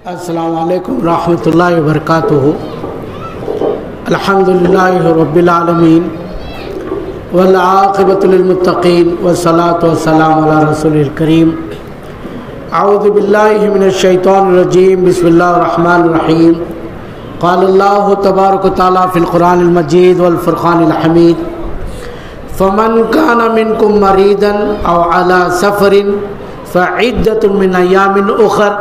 السلام علیکم ورحمۃ اللہ وبرکاتہ۔ الحمدللہ رب العالمین والعاقبۃ للمتقین والصلاۃ والسلام علی رسول الکریم۔ اعوذ باللہ من الشیطان الرجیم، بسم اللہ الرحمن الرحیم۔ قال اللہ تبارک و تعالیٰ فی القرآن المجید والفرقان الحمید: فمن کان منکم مریضا او علی سفر فعدۃ من ایام اخر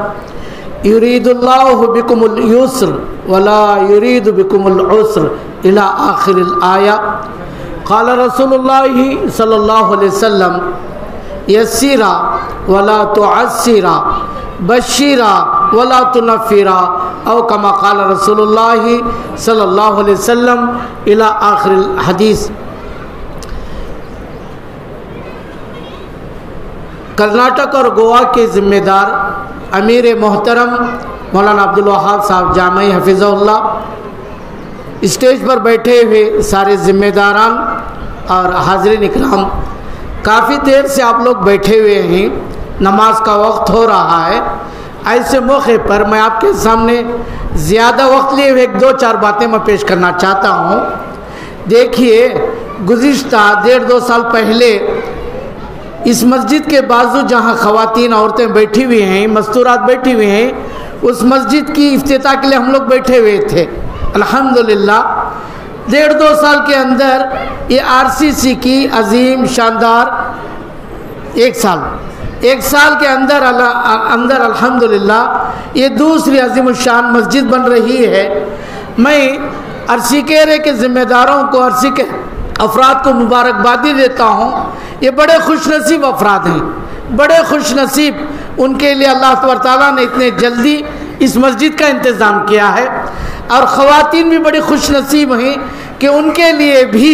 یرید اللہ بکم اليسر ولا یرید بکم العسر الی آخر الآیہ۔ قال رسول اللہ صلی اللہ علیہ وسلم: یسرا ولا تعسرا بشرا ولا تنفرا، او کما قال رسول اللہ صلی اللہ علیہ وسلم الی آخر الحدیث۔ کرناٹک اور گوا کے ذمہ دار امیر محترم مولانا عبدالوہاب صاحب جامع حفظہ اللہ، اسٹیج پر بیٹھے ہوئے سارے ذمہ داران اور حاضرین اکرام، کافی دیر سے آپ لوگ بیٹھے ہوئے ہیں، نماز کا وقت ہو رہا ہے۔ ایسے موقع پر میں آپ کے سامنے زیادہ وقت لیے ہوئے 2-4 باتیں میں پیش کرنا چاہتا ہوں۔ دیکھیے، گزشتہ 1.5-2 سال پہلے اس مسجد کے بازو جہاں خواتین عورتیں بیٹھی ہوئی ہیں، مستورات بیٹھی ہوئی ہیں، اس مسجد کی افتتاح کے لیے ہم لوگ بیٹھے ہوئے تھے۔ الحمدللہ 1.5-2 سال کے اندر یہ RCC کی عظیم شاندار ایک سال کے اندر الحمدللہ یہ دوسری عظیم الشان مسجد بن رہی ہے۔ میں عرصی کیرے کے ذمہ داروں کو، عرصی کے افراد کو مبارکبادی دیتا ہوں۔ یہ بڑے خوش نصیب افراد ہیں، بڑے خوش نصیب، ان کے لیے اللہ تبارک تعالیٰ نے اتنے جلدی اس مسجد کا انتظام کیا ہے۔ اور خواتین بھی بڑی خوش نصیب ہیں کہ ان کے لیے بھی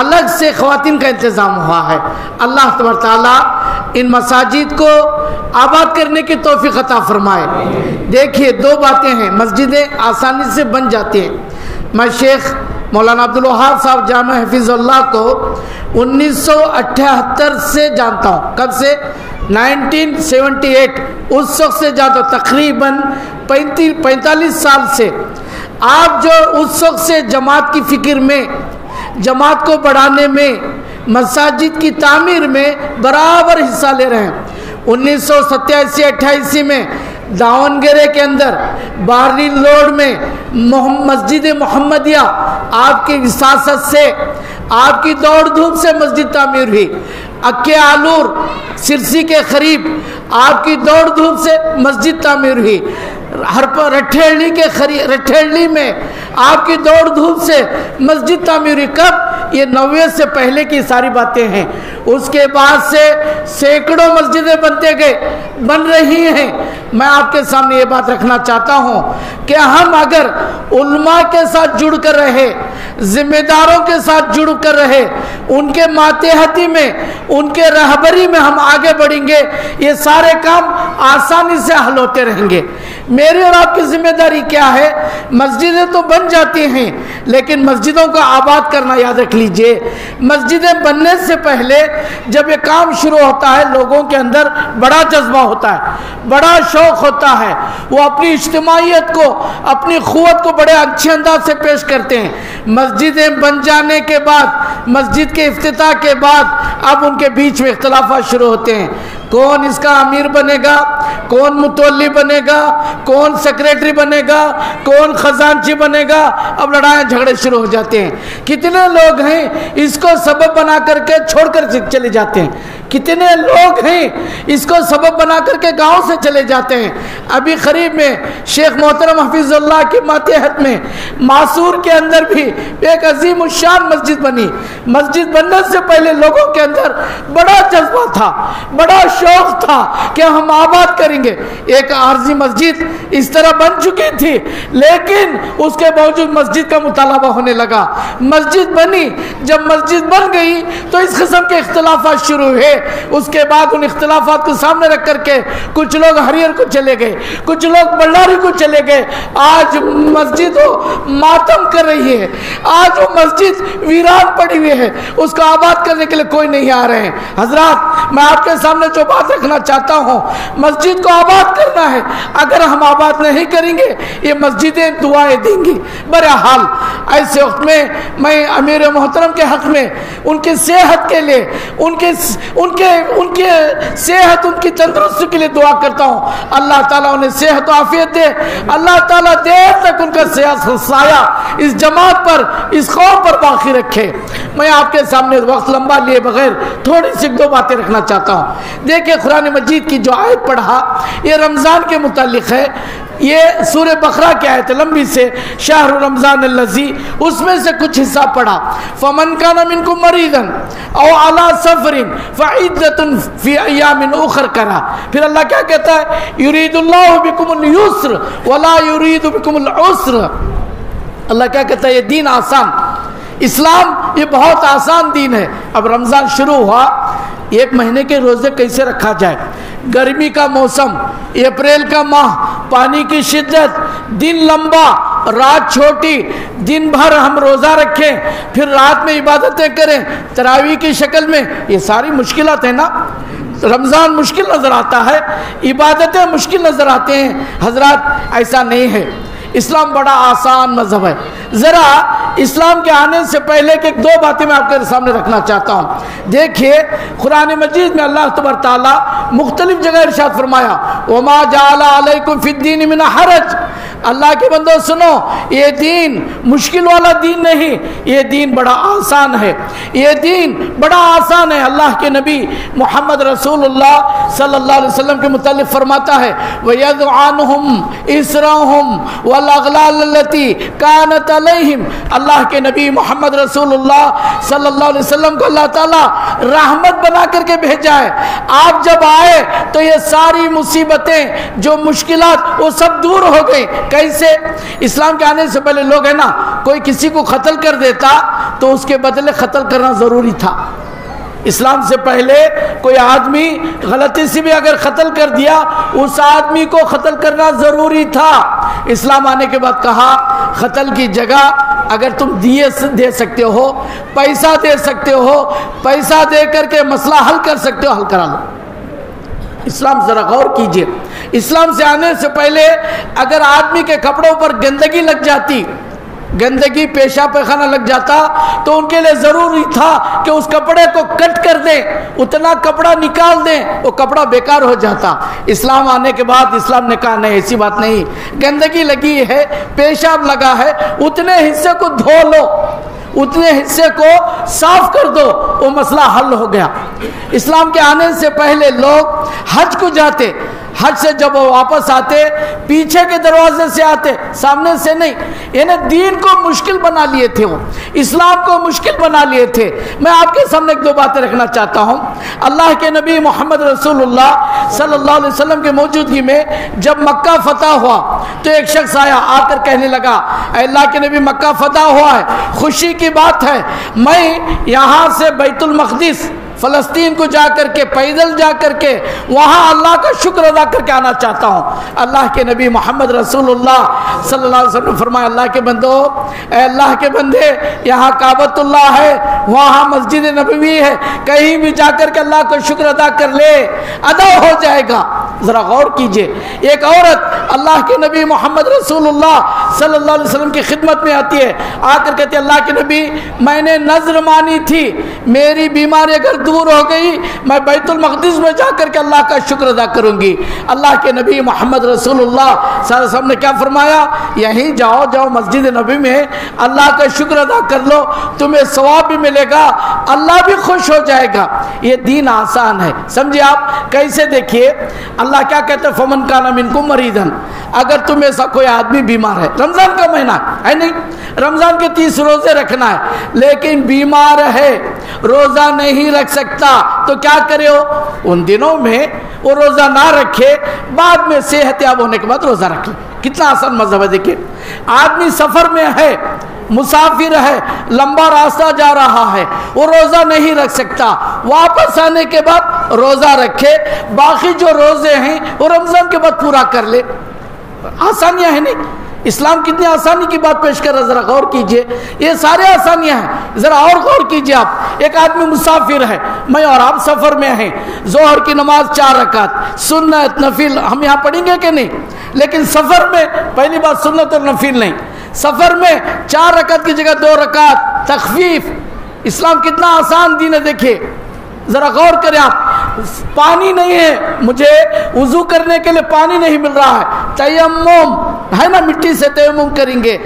الگ سے خواتین کا انتظام ہوا ہے۔ اللہ تبارک تعالیٰ ان مساجد کو آباد کرنے کی توفیق عطا فرمائے۔ دیکھیے، 2 باتیں ہیں، مسجدیں آسانی سے بن جاتی ہیں۔ میں شیخ مولانا عبدالوہاب صاحب جامع حفظ اللہ کو 1978 سے جانتا ہوں۔ کب سے؟ 1978، اس وقت سے جانتا ہوں، تقریباً 45 سال سے۔ آپ جو اس وقت سے جماعت کی فکر میں، جماعت کو بڑھانے میں، مساجد کی تعمیر میں برابر حصہ لے رہے ہیں۔ 1987-88 میں داونگرے کے اندر بارنی لوڈ میں مسجد محمدیہ آپ کی وساست سے، آپ کی دوڑ دھوپ سے مسجد تعمیر ہوئی۔ اکے آلور سرسی کے قریب آپ کی دوڑ دھوپ سے مسجد تعمیر ہوئی۔ رٹھیڑی میں آپ کی دوڑ دھوپ سے مسجد تعمیر ہوئی۔ کب؟ یہ 90 سے پہلے کی ساری باتیں ہیں۔ اس کے بعد سے سینکڑوں مسجدیں بن رہی ہیں۔ میں آپ کے سامنے یہ بات رکھنا چاہتا ہوں کہ ہم اگر علماء کے ساتھ جڑ کر رہے، ذمہ داروں کے ساتھ جڑ کر رہے، ان کے ماتحتی میں، ان کے رہبری میں ہم آگے بڑھیں گے، یہ سارے کام آسانی سے حل ہوتے رہیں گے۔ میری اور آپ کی ذمہ داری کیا ہے؟ مسجدیں تو بن جاتی ہیں، لیکن مسجدوں کو آباد کرنا یاد رکھ لیجئے۔ مسجدیں بننے سے پہلے جب یہ کام شروع ہوتا ہے، لوگوں کے اندر بڑا جذبہ ہوتا ہے، بڑا شوق ہوتا ہے، وہ اپنی اجتماعیت کو، اپنی قوت کو بڑے اچھے انداز سے پیش کرتے ہیں۔ مسجدیں بن جانے کے بعد، مسجد کے افتتاح کے بعد، اب ان کے بیچ میں اختلافات شروع ہوتے ہیں۔ کون اس کا امیر بنے گا، کون متولی بنے گا، کون سیکریٹری بنے گا، کون خزانچی بنے گا، اب لڑائیں جھگڑے شروع ہو جاتے ہیں۔ کتنے لوگ ہیں اس کو سبب بنا کر کے چھوڑ کر چلے جاتے ہیں، کتنے لوگ ہیں اس کو سبب بنا کر کے گاؤں سے چلے جاتے ہیں۔ ابھی قریب میں شیخ محترم حفظ اللہ کی ماتحت میں ماسور کے اندر بھی ایک عظیم الشان مسجد بنی۔ مسجد بننے سے پہلے لوگوں کے اندر بڑا جذبہ تھا، بڑا شوق تھا کہ ہم آباد کریں گے۔ ایک عارضی مسجد اس طرح بن چکی تھی، لیکن اس کے باوجود مسجد کا مطالبہ ہونے لگا۔ مسجد بنی، جب مسجد بن گئی تو اس قسم کے اختلافات شروع ہوئے۔ اس کے بعد ان اختلافات کو سامنے رکھ کر کے کچھ لوگ ہریئر کو چلے گئے, کچھ لوگ بಳ್ಳاری کو چلے گئے. آج مسجد ماتم کر رہی ہے, آج وہ مسجد ویران پڑی ہوئی ہے, اس کو آباد کرنے کے لیے کوئی نہیں آ رہے ہیں. حضرات, میں آپ کے سامنے جو بات رکھنا چاہتا ہوں, مسجد کو آباد کرنا ہے. اگر ہم آباد نہیں کریں گے یہ مسجدیں دعائیں دیں گی. بہرحال ایسے وقت میں امیر محترم کے حق میں ان کی صحت کے لیے, ان کے صحت, ان کی تندرستی کے لیے دعا کرتا ہوں. اللہ تعالیٰ انہیں صحت و عافیت دے. اللہ تعالیٰ دیر تک ان کا سایہ اس جماعت پر, اس قوم پر باقی رکھے. میں آپ کے سامنے وقت لمبا لیے بغیر تھوڑی سی دو باتیں رکھنا چاہتا ہوں. دیکھیں, قرآن مجید کی جو آیت پڑھا یہ رمضان کے متعلق ہے. یہ سورہ بقرہ کی آیت لمبی سے, شہر رمضان الذی, اس میں سے کچھ حصہ پڑھا. فمن کان منکم مریضا او علی سفر فعدۃ فی ایام اخر کرا. پھر اللہ کیا کہتا ہے, یرید اللہ بکم اليسر ولا یرید بکم العسر. اللہ کیا کہتا ہے, یہ دین آسان, اسلام یہ بہت آسان دین ہے. اب رمضان شروع ہوا, ایک مہینے کے روزے کیسے رکھا جائے, گرمی کا موسم, اپریل کا ماہ, پانی کی شدت, دن لمبا رات چھوٹی, دن بھر ہم روزہ رکھیں, پھر رات میں عبادتیں کریں تراویح کی شکل میں, یہ ساری مشکلات ہیں نا. رمضان مشکل نظر آتا ہے, عبادتیں مشکل نظر آتے ہیں. حضرات ایسا نہیں ہے, اسلام بڑا آسان مذہب ہے. ذرا اسلام کے آنے سے پہلے کہ دو باتیں میں آپ کے سامنے رکھنا چاہتا ہوں. دیکھیے قرآن مجید میں اللہ تبارک تعالیٰ مختلف جگہ ارشاد فرمایا, وما جعل علیکم فی الدین من حرج. اللہ کے بندو سنو, یہ دین مشکل والا دین نہیں, یہ دین بڑا آسان ہے, یہ دین بڑا آسان ہے. اللہ کے نبی محمد رسول اللہ صلی اللہ علیہ وسلم کے متعلق فرماتا ہے, وَيَضْعُ عَنْهُمْ إِسْرَهُمْ وَالْأَغْلَالَ الَّتِي كَانَتْ عَلَيْهِمْ. اللہ کے نبی محمد رسول اللہ صلی اللہ علیہ وسلم کو اللہ تعالیٰ رحمت بنا کر کے بھیجا ہے. آپ جب آئے تو یہ ساری مصیبتیں جو مشکلات وہ سب دور ہو گئی. کیسے؟ اسلام کے آنے سے پہلے لوگ ہے نا, کوئی کسی کو قتل کر دیتا تو اس کے بدلے قتل کرنا ضروری تھا. اسلام سے پہلے کوئی آدمی غلطی سے بھی اگر قتل کر دیا, اس آدمی کو قتل کرنا ضروری تھا. اسلام آنے کے بعد کہا قتل کی جگہ اگر تم دیے دے سکتے ہو, پیسہ دے سکتے ہو, پیسہ دے کر کے مسئلہ حل کر سکتے ہو, حل کرا لو. اسلام ذرا غور کیجئے, اسلام سے آنے سے پہلے اگر آدمی کے کپڑوں پر گندگی لگ جاتی, گندگی پیشاب پیخانہ لگ جاتا, تو ان کے لیے ضروری تھا کہ اس کپڑے کو کٹ کر دیں, اتنا کپڑا نکال دیں, وہ کپڑا بیکار ہو جاتا. اسلام آنے کے بعد اسلام نے کہا نہیں, ایسی بات نہیں, گندگی لگی ہے, پیشاب لگا ہے, اتنے حصے کو دھو لو, اتنے حصے کو صاف کر دو, وہ مسئلہ حل ہو گیا. اسلام کے آنے سے پہلے لوگ حج کو جاتے, حج سے جب وہ واپس آتے پیچھے کے دروازے سے آتے, سامنے سے نہیں. یعنی دین کو مشکل بنا لیے تھے, وہ اسلام کو مشکل بنا لیے تھے. میں آپ کے سامنے ایک دو باتیں رکھنا چاہتا ہوں. اللہ کے نبی محمد رسول اللہ صلی اللہ علیہ وسلم کے موجودگی میں جب مکہ فتح ہوا تو ایک شخص آیا, آ کر کہنے لگا, اے اللہ کے نبی مکہ فتح ہوا ہے, خوشی کی بات ہے, میں یہاں سے بیت المقدس فلسطین کو جا کر کے, پیدل جا کر کے وہاں اللہ کا شکر ادا کر کے آنا چاہتا ہوں. اللہ کے نبی محمد رسول اللہ صلی اللہ علیہ وسلم نے فرمایا, اللہ کے بندو, اے اللہ کے بندے, یہاں کعبۃ اللہ ہے, وہاں مسجد نبوی ہے, کہیں بھی جا کر کے اللہ کا شکر ادا کر لے, ادا ہو جائے گا. ذرا غور کیجئے, ایک عورت اللہ کے نبی محمد رسول اللہ صلی اللہ علیہ وسلم کی خدمت میں آتی ہے, آ کر کہتی ہے, اللہ کے نبی میں نے نذر مانی تھی, میری بیماری اگر دور ہو گئی میں بیت المقدس میں جا کر کے اللہ کا شکر ادا کروں گی. اللہ کے نبی محمد رسول اللہ صلی اللہ علیہ وسلم نے کیا فرمایا, یہیں جاؤ مسجد نبی میں اللہ کا شکر ادا کر لو, تمہیں ثواب بھی ملے گا, اللہ بھی خوش ہو جائے گا. یہ دین آسان ہے. سمجھے آپ کیسے؟ دیکھیے اللہ کیا کہتے ہیں, فمن کان منکم مریضا, اگر تم ایسا کوئی آدمی بیمار ہے, رمضان کا مہینہ ہے نہیں, رمضان کے 30 روزے رکھنا ہے, لیکن بیمار ہے, روزہ نہیں رکھ سکتا, تو کیا کرے ہو, ان دنوں میں وہ روزہ نہ رکھے, بعد میں صحت یاب ہونے کے بعد روزہ رکھ لے. کتنا آسان مذہب ہے. دیکھیے آدمی سفر میں ہے, مسافر ہے، لمبا راستہ جا رہا ہے، وہ روزہ نہیں رکھ سکتا، واپس آنے کے بعد روزہ رکھے، باقی جو روزے ہیں وہ رمضان کے بعد پورا کر لے۔ آسانیاں ہیں نہیں؟ اسلام کتنی آسانی کی بات پیش کر رہا ہے، ذرا غور کیجئے، یہ سارے آسانیاں ہیں، ذرا اور غور کیجئے آپ۔ ایک آدمی مسافر ہے، میں اور آپ سفر میں ہیں، ظہر کی نماز 4 رکعت سنت نفل ہم یہاں پڑھیں گے کہ نہیں؟ لیکن سفر میں پہلی بات سنت اور نفل نہیں، سفر میں 4 رکعت کی جگہ 2 رکعت تخفیف۔ اسلام کتنا آسان دین ہے، دیکھیے ذرا غور کریں آپ۔ پانی نہیں ہے، مجھے وضو کرنے کے لیے پانی نہیں مل رہا ہے، تیمم ہے نا، مٹی سے تیمم کریں گے۔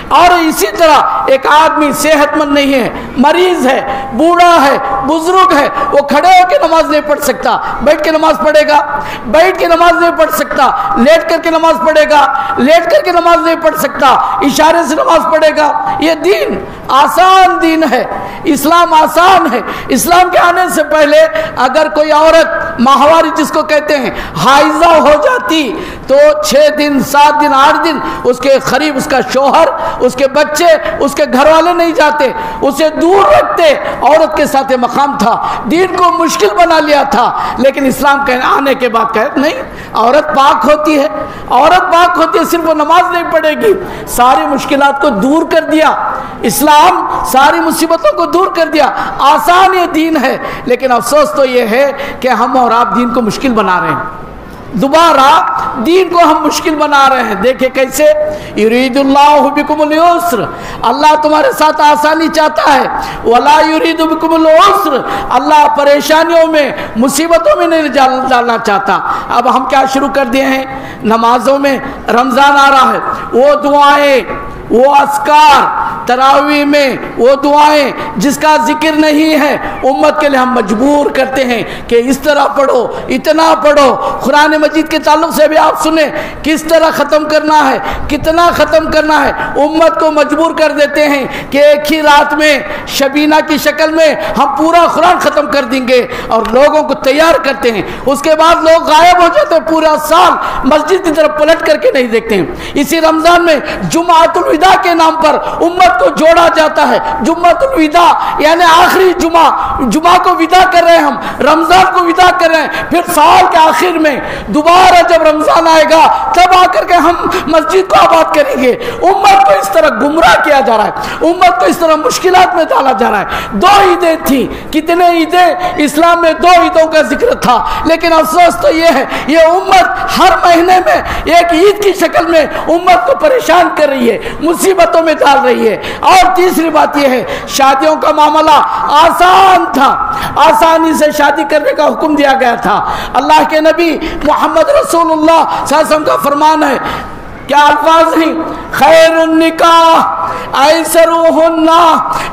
اور اسی طرح ایک آدمی صحت مند نہیں ہے، مریض ہے، بوڑھا ہے، بزرگ ہے، وہ کھڑے ہو کے نماز نہیں پڑھ سکتا، بیٹھ کے نماز پڑھے گا؟ بیٹھ کے نماز نہیں پڑھ سکتا، لیٹ کر کے نماز پڑھے گا؟ لیٹ کر کے نماز نہیں پڑھ سکتا، اشارے سے نماز پڑھے گا۔ یہ دین آسان دین ہے، اسلام آسان ہے۔ اسلام کے آنے سے پہلے اگر کوئی عورت ماہواری جس کو کہتے ہیں حائضہ ہو جاتی تو 6 دن 7 دن 8 دن اس کے قریب اس کا شوہر، اس کے بچے، اس کے گھر والے نہیں جاتے، اسے دور رکھتے۔ عورت کے ساتھ مقام تھا، دین کو مشکل بنا لیا تھا، لیکن اسلام کے آنے کے بعد کہتے نہیں، عورت پاک ہوتی ہے، عورت پاک ہوتی ہے، صرف وہ نماز نہیں پڑھے گی، ساری مشکلات کو دور کر دیا اسلام، ساری مصیبتوں کو دور کر دیا۔ آسان یہ دین ہے، لیکن افسوس تو یہ ہے کہ ہم اور آپ دین کو مشکل بنا رہے ہیں، دوبارہ دین کو ہم مشکل بنا رہے ہیں۔ دیکھیں کیسے، یرید اللہ بکم اليسر، اللہ تمہارے ساتھ آسانی چاہتا ہے، ولا یرید بکم العسر، اللہ پریشانیوں میں مصیبتوں میں نہیں ڈالنا چاہتا۔ اب ہم کیا شروع کر دیے ہیں؟ نمازوں میں رمضان آ رہا ہے، وہ دعائیں، وہ اذکار، تراویح میں وہ دعائیں جس کا ذکر نہیں ہے، امت کے لیے ہم مجبور کرتے ہیں کہ اس طرح پڑھو، اتنا پڑھو۔ قرآن مجید کے تعلق سے بھی آپ سنیں کس طرح ختم کرنا ہے، کتنا ختم کرنا ہے، امت کو مجبور کر دیتے ہیں کہ ایک ہی رات میں شبینہ کی شکل میں ہم پورا قرآن ختم کر دیں گے، اور لوگوں کو تیار کرتے ہیں، اس کے بعد لوگ غائب ہو جاتے ہیں، پورا سال مسجد کی طرف پلٹ کر کے نہیں دیکھتے ہیں۔ اسی رمضان میں جمعۃ الوداع کے نام پر امت کو جوڑا جاتا ہے، جمعۃ الوداع یعنی آخری جمعہ کو ودا کر رہے ہیں، ہم رمضان کو ودا کر رہے ہیں، پھر سال کے آخر میں دوبارہ جب رمضان آئے گا تب آ کر کے ہم مسجد کو آباد کریں گے۔ امت کو اس طرح گمراہ کیا جا رہا ہے، امت کو اس طرح مشکلات میں ڈالا جا رہا ہے۔ 2 عیدیں تھیں، کتنے عیدیں؟ اسلام میں 2 عیدوں کا ذکر تھا، لیکن افسوس تو یہ ہے یہ امت ہر مہینے میں ایک عید کی شکل میں امت کو پریشان کر رہی ہے، مصیبتوں میں ڈال رہی ہے۔ اور تیسری بات یہ ہے، شادیوں کا معاملہ آسان تھا، آسانی سے شادی کرنے کا حکم دیا گیا تھا۔ اللہ کے نبی محمد رسول اللہ صلی اللہ علیہ وسلم کا فرمان ہے، کیا الفاظ ہیں؟ خیر النکاح ایسرہن،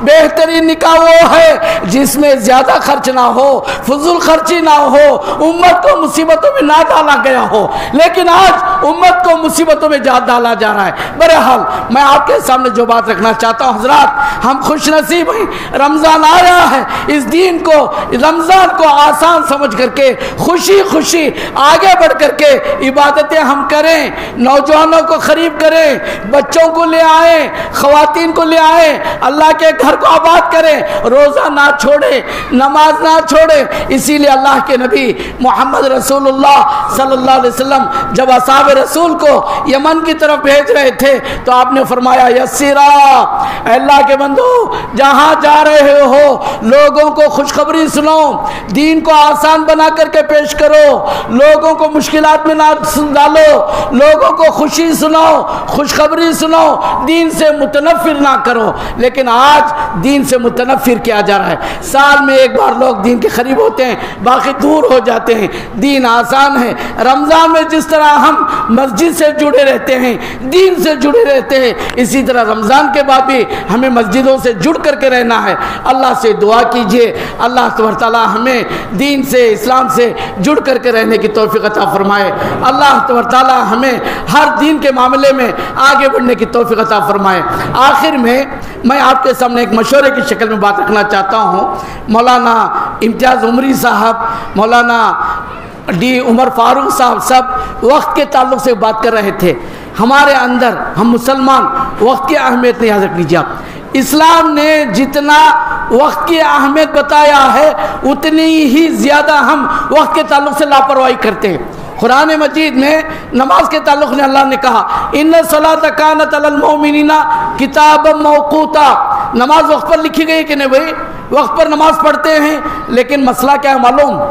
بہترین نکاح وہ ہے جس میں زیادہ خرچ نہ ہو، فضول خرچی نہ ہو، امت کو مصیبتوں میں نہ ڈالا گیا ہو۔ لیکن آج امت کو مصیبتوں میں ڈالا جا رہا ہے۔ بہرحال میں آپ کے سامنے جو بات رکھنا چاہتا ہوں حضرات، ہم خوش نصیب ہیں، رمضان آ رہا ہے، اس دین کو، رمضان کو آسان سمجھ کر کے خوشی خوشی آگے بڑھ کر کے عبادتیں ہم کریں، نوجوانوں کو قریب کریں، بچوں کو لے آئیں، خواتین کو لے آئیں، اللہ کے گھر کو آباد کریں، روزہ نہ چھوڑیں، نماز نہ چھوڑیں۔ اسی لیے اللہ کے نبی محمد رسول اللہ صلی اللہ علیہ وسلم جب اصحاب رسول کو یمن کی طرف بھیج رہے تھے تو آپ نے فرمایا یسیرا، اے اللہ کے بندو جہاں جا رہے ہو لوگوں کو خوشخبری سنو، دین کو آسان بنا کر کے پیش کرو، لوگوں کو مشکلات میں نہ ڈالو، لوگوں کو خوشی سناؤ، خوشخبری سناؤ، دین سے متنفر نہ کرو۔ لیکن آج دین سے متنفر کیا جا رہا ہے، سال میں ایک بار لوگ دین کے قریب ہوتے ہیں، باقی دور ہو جاتے ہیں۔ دین آسان ہے، رمضان میں جس طرح ہم مسجد سے جڑے رہتے ہیں، دین سے جڑے رہتے ہیں، اسی طرح رمضان کے بعد بھی ہمیں مسجدوں سے جڑ کر کے رہنا ہے۔ اللہ سے دعا کیجئے اللہ تبارک تعالیٰ ہمیں دین سے، اسلام سے جڑ کر کے رہنے کی توفیق عطا فرمائے۔ اللہ تبارک تعالیٰ ہمیں ہر دین کے معاملے میں آگے بڑھنے کی توفیق عطا فرمائے۔ آخر میں آپ کے سامنے ایک مشورے کی شکل میں بات رکھنا چاہتا ہوں۔ مولانا امتیاز عمری صاحب، مولانا ڈی عمر فاروق صاحب سب وقت کے تعلق سے بات کر رہے تھے۔ ہمارے اندر ہم مسلمان وقت کی اہمیت نہیں یاد رکھ لیجیے آپ، اسلام نے جتنا وقت کی اہمیت بتایا ہے اتنی ہی زیادہ ہم وقت کے تعلق سے لاپرواہی کرتے ہیں۔ قرآن مجید میں نماز کے تعلق میں اللہ نے کہا ان الصلاۃ کانت علی المؤمنین کتابا موقوتا، نماز وقت پر لکھی گئی کہ نہیں بھائی؟ وقت پر نماز پڑھتے ہیں، لیکن مسئلہ کیا ہے معلوم؟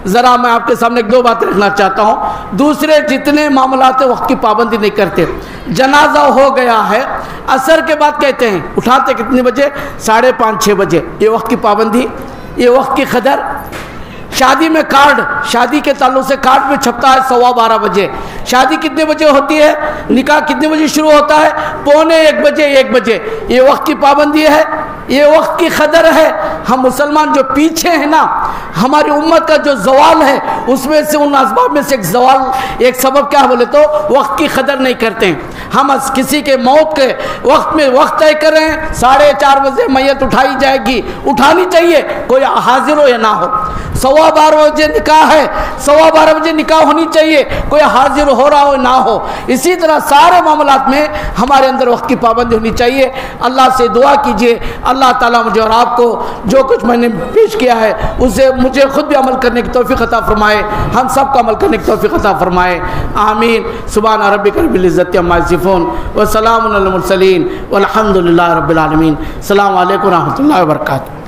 ذرا میں آپ کے سامنے ایک دو باتیں رکھنا چاہتا ہوں۔ دوسرے جتنے معاملات وقت کی پابندی نہیں کرتے، جنازہ ہو گیا ہے عصر کے بعد کہتے ہیں اٹھاتے کتنے بجے؟ 5:30 6 بجے، یہ وقت کی پابندی، یہ وقت کی قدر۔ شادی میں کارڈ، شادی کے تعلق سے کارڈ میں چھپتا ہے 12:15 بجے، شادی کتنے بجے ہوتی ہے؟ نکاح کتنے بجے شروع ہوتا ہے؟ 12:45 بجے 1 بجے، یہ وقت کی پابندی ہے، یہ وقت کی قدر ہے۔ ہم مسلمان جو پیچھے ہیں نا، ہماری امت کا جو زوال ہے اس میں سے ان اسباب میں سے ایک زوال، ایک سبب کیا بولے تو وقت کی قدر نہیں کرتے ہیں۔ ہم کسی کے موت کے وقت میں وقت طے کریں 4:30 بجے میت اٹھائی جائے گی، اٹھانی چاہیے کوئی حاضر ہو یا نہ ہو۔ 12:15 بجے نکاح ہے، 12:15 بجے نکاح ہونی چاہیے کوئی حاضر ہو رہا ہو نہ ہو۔ اسی طرح سارے معاملات میں ہمارے اندر وقت کی پابندی ہونی چاہیے۔ اللہ سے دعا کیجیے اللہ تعالیٰ مجھے اور آپ کو جو کچھ میں نے پیش کیا ہے اسے مجھے خود بھی عمل کرنے کی توفیق عطا فرمائے، ہم سب کو عمل کرنے کی توفیق عطا فرمائے، آمین۔ سبحان ربک رب العزت عما یصفون وسلام علی المرسلین والحمد للہ رب العالمین۔ السلام علیکم ورحمۃ اللہ وبرکاتہ۔